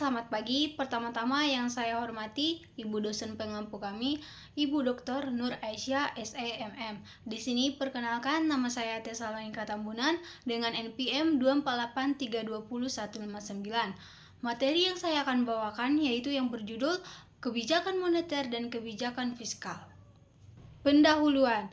selamat pagi. Pertama-tama yang saya hormati Ibu dosen pengampu kami, Ibu Dr. Nur Aisyah, SEMM. Di sini perkenalkan nama saya Tesalonika Tambunan dengan NPM 248320159. Materi yang saya akan bawakan yaitu yang berjudul Kebijakan Moneter dan Kebijakan Fiskal. Pendahuluan.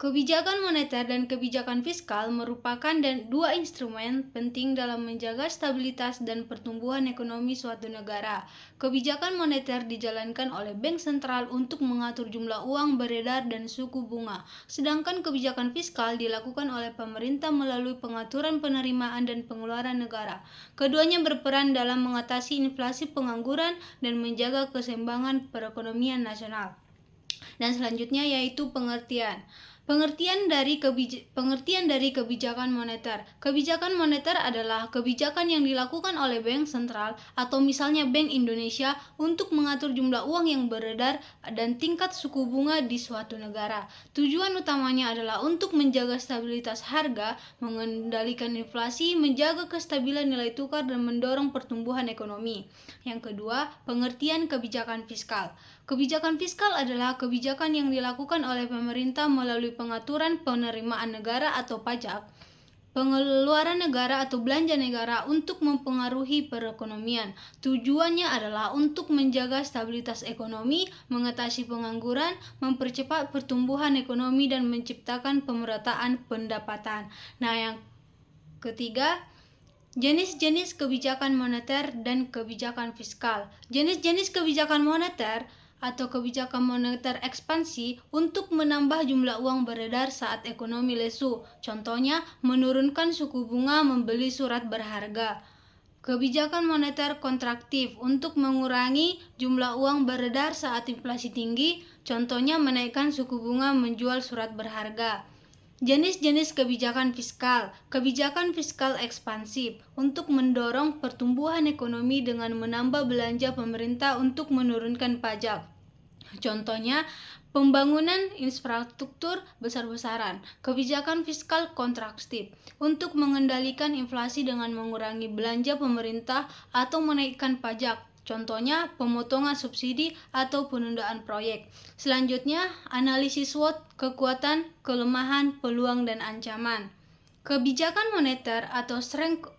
Kebijakan moneter dan kebijakan fiskal merupakan dua instrumen penting dalam menjaga stabilitas dan pertumbuhan ekonomi suatu negara. Kebijakan moneter dijalankan oleh bank sentral untuk mengatur jumlah uang beredar dan suku bunga, sedangkan kebijakan fiskal dilakukan oleh pemerintah melalui pengaturan penerimaan dan pengeluaran negara. Keduanya berperan dalam mengatasi inflasi, pengangguran, dan menjaga keseimbangan perekonomian nasional. Dan selanjutnya yaitu pengertian dari kebijakan moneter. Kebijakan moneter adalah kebijakan yang dilakukan oleh bank sentral atau misalnya Bank Indonesia untuk mengatur jumlah uang yang beredar dan tingkat suku bunga di suatu negara. Tujuan utamanya adalah untuk menjaga stabilitas harga, mengendalikan inflasi, menjaga kestabilan nilai tukar, dan mendorong pertumbuhan ekonomi. Yang kedua, pengertian kebijakan fiskal. Kebijakan fiskal adalah kebijakan yang dilakukan oleh pemerintah melalui pengaturan penerimaan negara atau pajak, pengeluaran negara atau belanja negara untuk mempengaruhi perekonomian. Tujuannya adalah untuk menjaga stabilitas ekonomi, mengatasi pengangguran, mempercepat pertumbuhan ekonomi, dan menciptakan pemerataan pendapatan. Nah, yang ketiga, jenis-jenis kebijakan moneter dan kebijakan fiskal. Jenis-jenis kebijakan moneter atau kebijakan moneter ekspansi untuk menambah jumlah uang beredar saat ekonomi lesu. Contohnya, menurunkan suku bunga membeli surat berharga. Kebijakan moneter kontraktif untuk mengurangi jumlah uang beredar saat inflasi tinggi. Contohnya, menaikkan suku bunga menjual surat berharga. Jenis-jenis kebijakan fiskal. Kebijakan fiskal ekspansif untuk mendorong pertumbuhan ekonomi dengan menambah belanja pemerintah untuk menurunkan pajak. Contohnya, pembangunan infrastruktur besar-besaran. Kebijakan fiskal kontraktif untuk mengendalikan inflasi dengan mengurangi belanja pemerintah atau menaikkan pajak. Contohnya, pemotongan subsidi atau penundaan proyek. Selanjutnya, analisis SWOT, kekuatan, kelemahan, peluang, dan ancaman. Kebijakan moneter atau strength.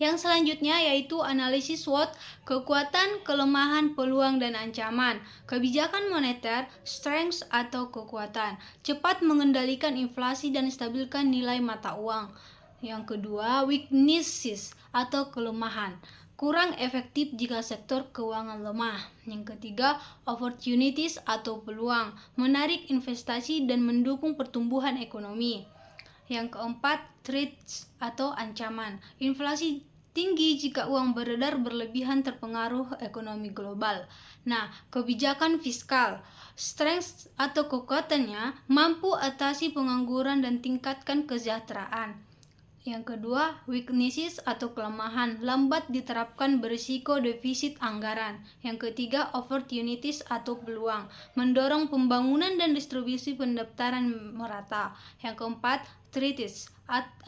Yang selanjutnya yaitu analisis SWOT, kekuatan, kelemahan, peluang, dan ancaman. Kebijakan moneter, strength atau kekuatan, cepat mengendalikan inflasi dan stabilkan nilai mata uang. Yang kedua, weaknesses atau kelemahan, kurang efektif jika sektor keuangan lemah. Yang ketiga, opportunities atau peluang, menarik investasi dan mendukung pertumbuhan ekonomi. Yang keempat, threats atau ancaman, inflasi tinggi jika uang beredar berlebihan terpengaruh ekonomi global. Nah, kebijakan fiskal, strength atau kekuatannya mampu atasi pengangguran dan tingkatkan kesejahteraan. Yang kedua, weaknesses atau kelemahan, lambat diterapkan berisiko defisit anggaran. Yang ketiga, opportunities atau peluang, mendorong pembangunan dan distribusi pendaftaran merata. Yang keempat, threats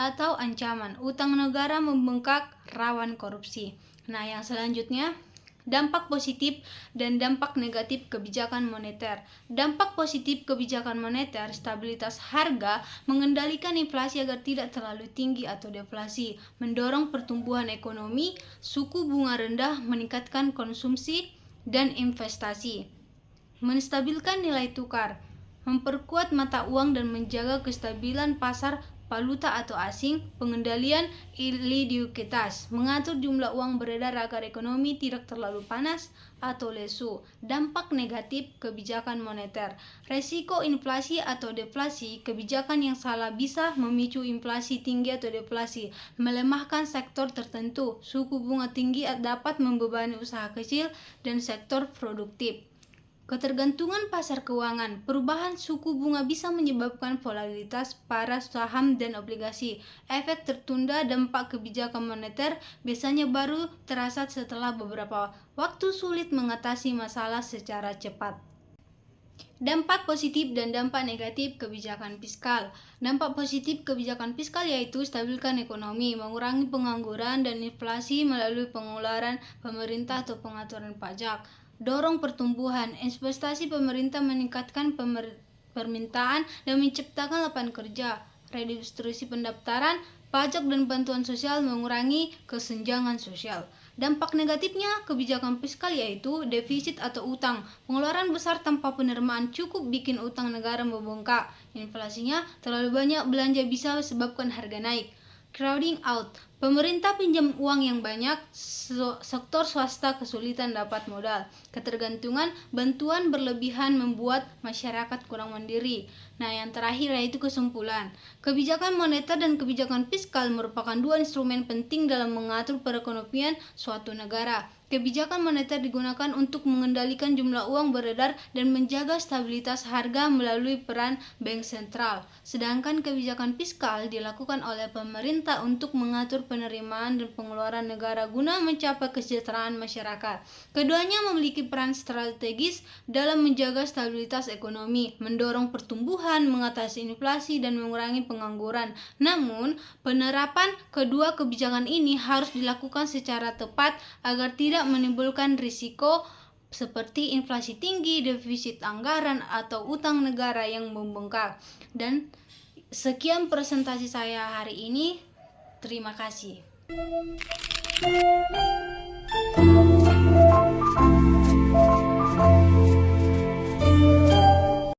atau ancaman, utang negara membengkak, rawan korupsi. Nah, yang selanjutnya, dampak positif dan dampak negatif kebijakan moneter. Dampak positif kebijakan moneter, stabilitas harga, mengendalikan inflasi agar tidak terlalu tinggi atau deflasi, mendorong pertumbuhan ekonomi, suku bunga rendah, meningkatkan konsumsi dan investasi, menstabilkan nilai tukar, memperkuat mata uang dan menjaga kestabilan pasar valuta atau asing, pengendalian likuiditas, mengatur jumlah uang beredar agar ekonomi tidak terlalu panas atau lesu. Dampak negatif kebijakan moneter, resiko inflasi atau deflasi, kebijakan yang salah bisa memicu inflasi tinggi atau deflasi, melemahkan sektor tertentu, suku bunga tinggi dapat membebani usaha kecil dan sektor produktif. Ketergantungan pasar keuangan, perubahan suku bunga bisa menyebabkan volatilitas para saham dan obligasi. Efek tertunda dampak kebijakan moneter biasanya baru terasa setelah beberapa waktu sulit mengatasi masalah secara cepat. Dampak positif dan dampak negatif kebijakan fiskal. Dampak positif kebijakan fiskal yaitu stabilkan ekonomi, mengurangi pengangguran dan inflasi melalui pengeluaran pemerintah atau pengaturan pajak. Dorong pertumbuhan, investasi pemerintah meningkatkan permintaan dan menciptakan lapangan kerja. Redistribusi pendaftaran, pajak dan bantuan sosial mengurangi kesenjangan sosial. Dampak negatifnya kebijakan fiskal yaitu defisit atau utang. Pengeluaran besar tanpa penerimaan cukup bikin utang negara membengkak. Inflasinya terlalu banyak belanja bisa sebabkan harga naik. Crowding out. Pemerintah pinjam uang yang banyak, sektor swasta kesulitan dapat modal. Ketergantungan bantuan berlebihan membuat masyarakat kurang mandiri. Nah, yang terakhir yaitu kesimpulan. Kebijakan moneter dan kebijakan fiskal merupakan dua instrumen penting dalam mengatur perekonomian suatu negara. Kebijakan moneter digunakan untuk mengendalikan jumlah uang beredar dan menjaga stabilitas harga melalui peran bank sentral. Sedangkan kebijakan fiskal dilakukan oleh pemerintah untuk mengatur penerimaan dan pengeluaran negara guna mencapai kesejahteraan masyarakat. Keduanya memiliki peran strategis dalam menjaga stabilitas ekonomi, mendorong pertumbuhan, mengatasi inflasi, dan mengurangi pengangguran. Namun, penerapan kedua kebijakan ini harus dilakukan secara tepat agar tidak menimbulkan risiko seperti inflasi tinggi, defisit anggaran, atau utang negara yang membengkak. Dan sekian presentasi saya hari ini. Terima kasih.